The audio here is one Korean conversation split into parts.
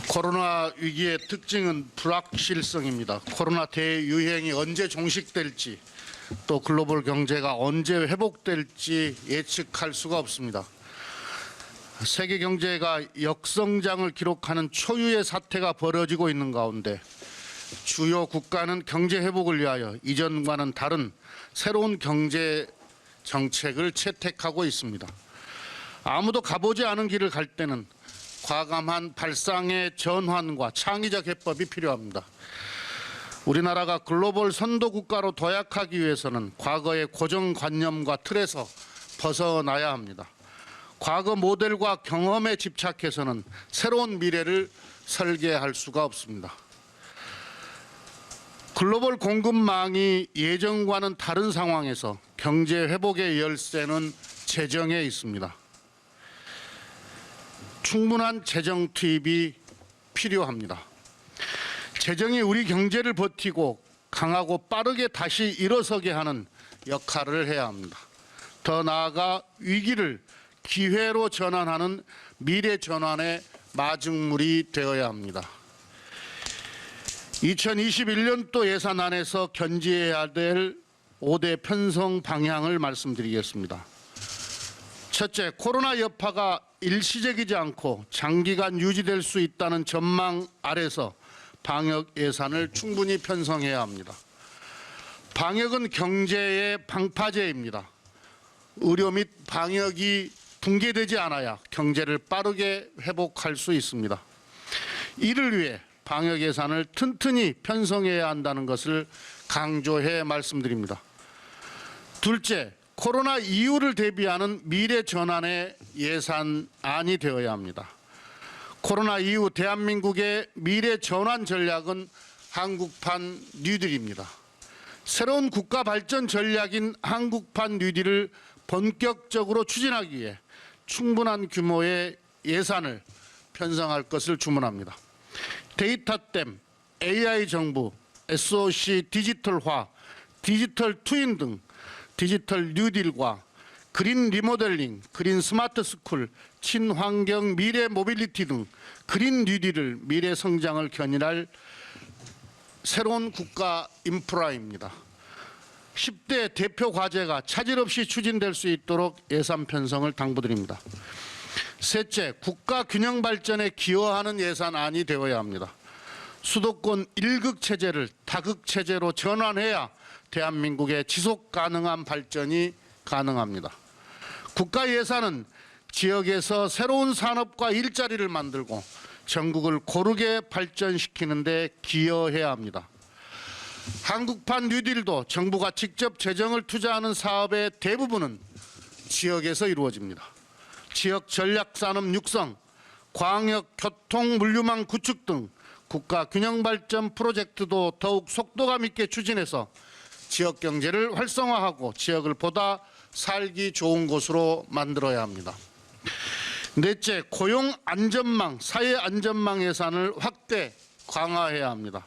코로나 위기의 특징은 불확실성입니다. 코로나 대유행이 언제 종식될지 또 글로벌 경제가 언제 회복될지 예측할 수가 없습니다. 세계 경제가 역성장을 기록하는 초유의 사태가 벌어지고 있는 가운데 주요 국가는 경제 회복을 위하여 이전과는 다른 새로운 경제 정책을 채택하고 있습니다. 아무도 가보지 않은 길을 갈 때는 과감한 발상의 전환과 창의적 해법이 필요합니다. 우리나라가 글로벌 선도 국가로 도약하기 위해서는 과거의 고정관념과 틀에서 벗어나야 합니다. 과거 모델과 경험에 집착해서는 새로운 미래를 설계할 수가 없습니다. 글로벌 공급망이 예전과는 다른 상황에서 경제 회복의 열쇠는 재정에 있습니다. 충분한 재정 투입이 필요합니다. 재정이 우리 경제를 버티고 강하고 빠르게 다시 일어서게 하는 역할을 해야 합니다. 더 나아가 위기를 기회로 전환하는 미래 전환의 마중물이 되어야 합니다. 2021년도 예산안에서 견지해야 될 5대 편성 방향을 말씀드리겠습니다. 첫째, 코로나 여파가 일시적이지 않고 장기간 유지될 수 있다는 전망 아래서 방역 예산을 충분히 편성해야 합니다. 방역은 경제의 방파제입니다. 의료 및 방역이 붕괴되지 않아야 경제를 빠르게 회복할 수 있습니다. 이를 위해 방역 예산을 튼튼히 편성해야 한다는 것을 강조해 말씀드립니다. 둘째, 코로나 이후를 대비하는 미래 전환의 예산안이 되어야 합니다. 코로나 이후 대한민국의 미래 전환 전략은 한국판 뉴딜입니다. 새로운 국가 발전 전략인 한국판 뉴딜을 본격적으로 추진하기 위해 충분한 규모의 예산을 편성할 것을 주문합니다. 데이터댐, AI 정부, SOC 디지털화, 디지털 트윈 등 디지털 뉴딜과 그린 리모델링, 그린 스마트 스쿨, 친환경 미래 모빌리티 등 그린 뉴딜을 미래 성장을 견인할 새로운 국가 인프라입니다. 10대 대표 과제가 차질 없이 추진될 수 있도록 예산 편성을 당부드립니다. 셋째, 국가 균형 발전에 기여하는 예산안이 되어야 합니다. 수도권 1극 체제를 다극 체제로 전환해야 대한민국의 지속 가능한 발전이 가능합니다. 국가 예산은 지역에서 새로운 산업과 일자리를 만들고 전국을 고르게 발전시키는 데 기여해야 합니다. 한국판 뉴딜도 정부가 직접 재정을 투자하는 사업의 대부분은 지역에서 이루어집니다. 지역 전략산업 육성, 광역 교통 물류망 구축 등 국가 균형 발전 프로젝트도 더욱 속도감 있게 추진해서 지역 경제를 활성화하고 지역을 보다 살기 좋은 곳으로 만들어야 합니다. 넷째, 고용 안전망, 사회 안전망 예산을 확대 강화해야 합니다.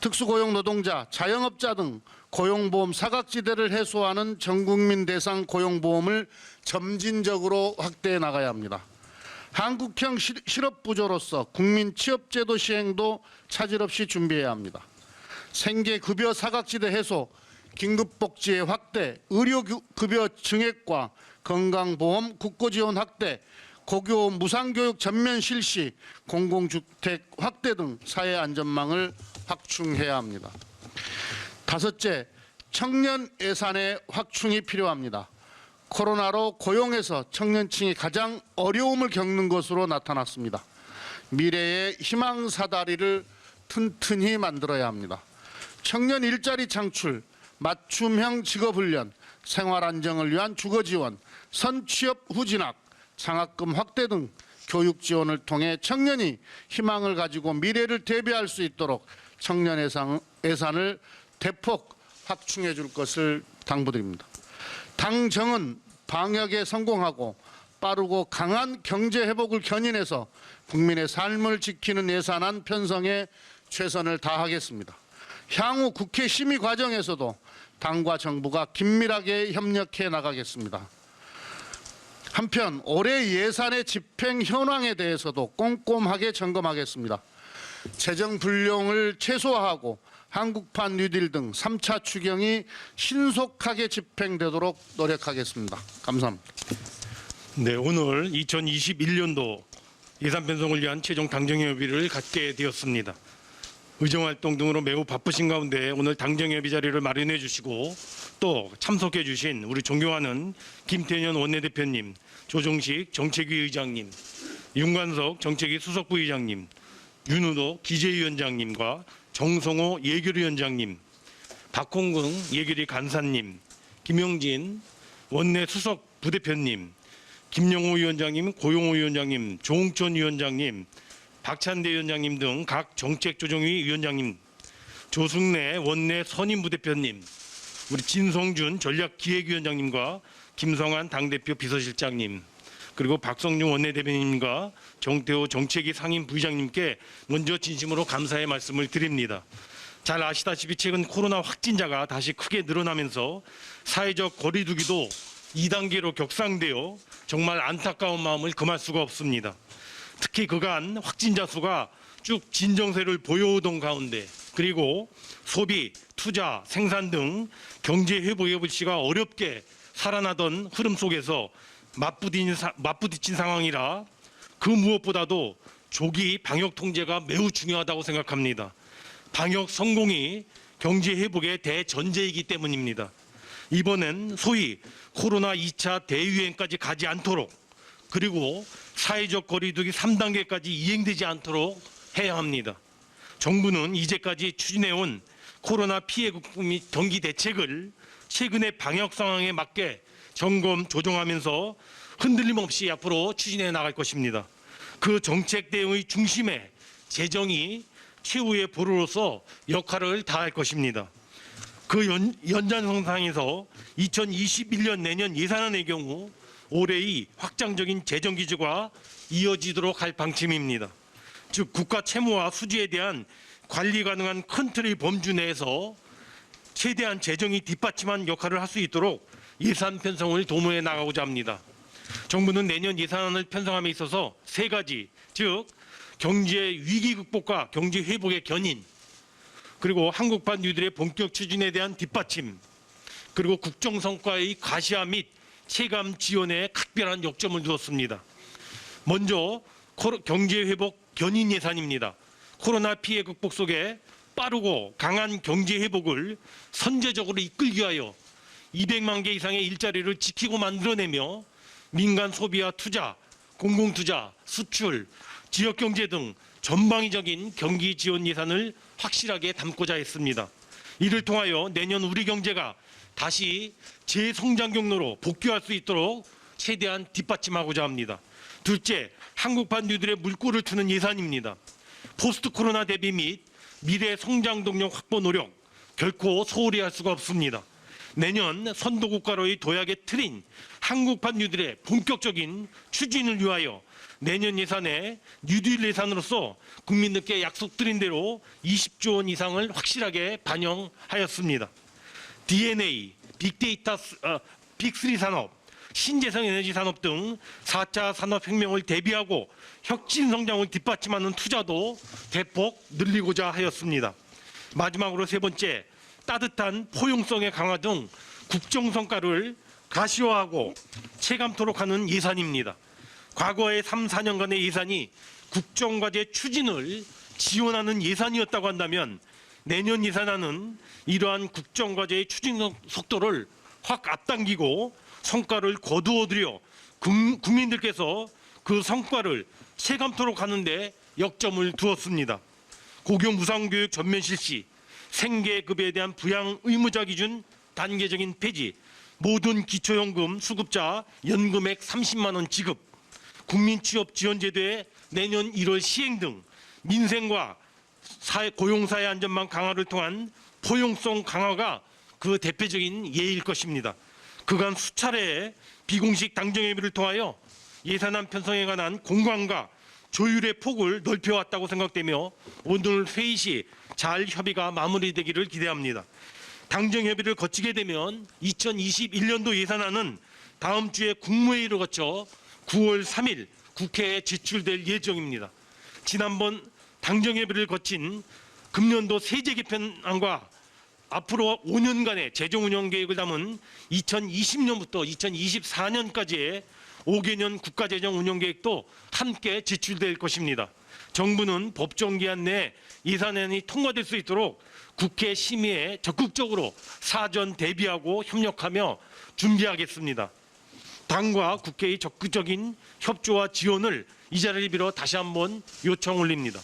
특수고용 노동자, 자영업자 등 고용보험 사각지대를 해소하는 전국민 대상 고용보험을 점진적으로 확대해 나가야 합니다. 한국형 실업부조로서 국민 취업제도 시행도 차질 없이 준비해야 합니다. 생계급여 사각지대 해소, 긴급복지의 확대, 의료급여 증액과 건강보험 국고지원 확대, 고교 무상교육 전면 실시, 공공주택 확대 등 사회 안전망을 확충해야 합니다. 다섯째, 청년 예산의 확충이 필요합니다. 코로나로 고용에서 청년층이 가장 어려움을 겪는 것으로 나타났습니다. 미래의 희망 사다리를 튼튼히 만들어야 합니다. 청년 일자리 창출, 맞춤형 직업훈련, 생활 안정을 위한 주거지원, 선취업 후 진학, 장학금 확대 등 교육 지원을 통해 청년이 희망을 가지고 미래를 대비할 수 있도록 청년 예산을 대폭 확충해 줄 것을 당부드립니다. 당정은 방역에 성공하고 빠르고 강한 경제 회복을 견인해서 국민의 삶을 지키는 예산안 편성에 최선을 다하겠습니다. 향후 국회 심의 과정에서도 당과 정부가 긴밀하게 협력해 나가겠습니다. 한편 올해 예산의 집행 현황에 대해서도 꼼꼼하게 점검하겠습니다. 재정 불용을 최소화하고 한국판 뉴딜 등 3차 추경이 신속하게 집행되도록 노력하겠습니다. 감사합니다. 네, 오늘 2021년도 예산 편성을 위한 최종 당정협의를 갖게 되었습니다. 의정활동 등으로 매우 바쁘신 가운데 오늘 당정협의 자리를 마련해 주시고 또 참석해 주신 우리 존경하는 김태년 원내대표님, 조정식 정책위 의장님, 윤관석 정책위 수석부의장님, 윤우도 기재위원장님과 정성호 예결위원장님, 박홍근 예결위 간사님, 김영진 원내 수석 부대표님, 김영호 위원장님, 고용호 위원장님, 조홍천 위원장님, 박찬대 위원장님 등 각 정책조정위 위원장님, 조승래 원내 선임부대표님, 우리 진성준 전략기획위원장님과 김성한 당대표 비서실장님, 그리고 박성중 원내대변인과 정태호 정책위 상임부의장님께 먼저 진심으로 감사의 말씀을 드립니다. 잘 아시다시피 최근 코로나 확진자가 다시 크게 늘어나면서 사회적 거리두기도 2단계로 격상되어 정말 안타까운 마음을 금할 수가 없습니다. 특히 그간 확진자 수가 쭉 진정세를 보여오던 가운데 그리고 소비, 투자, 생산 등 경제 회복의 불씨가 어렵게 살아나던 흐름 속에서 맞부딪힌 상황이라 그 무엇보다도 조기 방역 통제가 매우 중요하다고 생각합니다. 방역 성공이 경제 회복의 대전제이기 때문입니다. 이번엔 소위 코로나 2차 대유행까지 가지 않도록 그리고 사회적 거리두기 3단계까지 이행되지 않도록 해야 합니다. 정부는 이제까지 추진해온 코로나 피해 극복 및 경기 대책을 최근의 방역 상황에 맞게 점검, 조정하면서 흔들림 없이 앞으로 추진해 나갈 것입니다. 그 정책 대응의 중심에 재정이 최후의 보루로서 역할을 다할 것입니다. 그 연장선상에서 2021년 내년 예산안의 경우 올해의 확장적인 재정 기조가 이어지도록 할 방침입니다. 즉 국가 채무와 수지에 대한 관리 가능한 큰 틀의 범주 내에서 최대한 재정이 뒷받침한 역할을 할 수 있도록 예산 편성을 도모해 나가고자 합니다. 정부는 내년 예산안을 편성함에 있어서 세 가지, 즉 경제 위기 극복과 경제 회복의 견인, 그리고 한국판 뉴딜의 본격 추진에 대한 뒷받침, 그리고 국정 성과의 가시화 및 체감 지원에 각별한 역점을 두었습니다. 먼저 경제 회복 견인 예산입니다. 코로나 피해 극복 속에 빠르고 강한 경제 회복을 선제적으로 이끌기 위하여 200만 개 이상의 일자리를 지키고 만들어내며 민간 소비와 투자, 공공투자, 수출, 지역경제 등 전방위적인 경기 지원 예산을 확실하게 담고자 했습니다. 이를 통하여 내년 우리 경제가 다시 재성장 경로로 복귀할 수 있도록 최대한 뒷받침하고자 합니다. 둘째, 한국판 뉴딜의 물꼬를 트는 예산입니다. 포스트 코로나 대비 및 미래 성장 동력 확보 노력 결코 소홀히 할 수가 없습니다. 내년 선도국가로의 도약의 틀인 한국판 뉴딜의 본격적인 추진을 위하여 내년 예산에 뉴딜 예산으로서 국민들께 약속드린 대로 20조 원 이상을 확실하게 반영하였습니다. DNA, 빅데이터, 빅3 산업, 신재생 에너지 산업 등 4차 산업혁명을 대비하고 혁신 성장을 뒷받침하는 투자도 대폭 늘리고자 하였습니다. 마지막으로 세 번째, 따뜻한 포용성의 강화 등 국정 성과를 가시화하고 체감토록 하는 예산입니다. 과거의 3, 4년간의 예산이 국정과제 추진을 지원하는 예산이었다고 한다면 내년 예산안은 이러한 국정과제의 추진 속도를 확 앞당기고 성과를 거두어들여 국민들께서 그 성과를 체감토록 하는 데 역점을 두었습니다. 고교 무상교육 전면 실시, 생계급여에 대한 부양 의무자 기준 단계적인 폐지, 모든 기초연금 수급자 연금액 30만 원 지급, 국민취업지원제도의 내년 1월 시행 등 민생과 고용사회 안전망 강화를 통한 포용성 강화가 그 대표적인 예일 것입니다. 그간 수차례 비공식 당정협의를 통하여 예산안 편성에 관한 공감과 조율의 폭을 넓혀왔다고 생각되며 오늘 회의 시 잘 협의가 마무리되기를 기대합니다. 당정협의를 거치게 되면 2021년도 예산안은 다음 주에 국무회의를 거쳐 9월 3일 국회에 제출될 예정입니다. 지난번 당정협의를 거친 금년도 세제 개편안과 앞으로 5년간의 재정 운영 계획을 담은 2020년부터 2024년까지의 5개년 국가재정 운영 계획도 함께 제출될 것입니다. 정부는 법정 기한 내에 예산안이 통과될 수 있도록 국회 심의에 적극적으로 사전 대비하고 협력하며 준비하겠습니다. 당과 국회의 적극적인 협조와 지원을 이 자리를 빌어 다시 한번 요청 올립니다.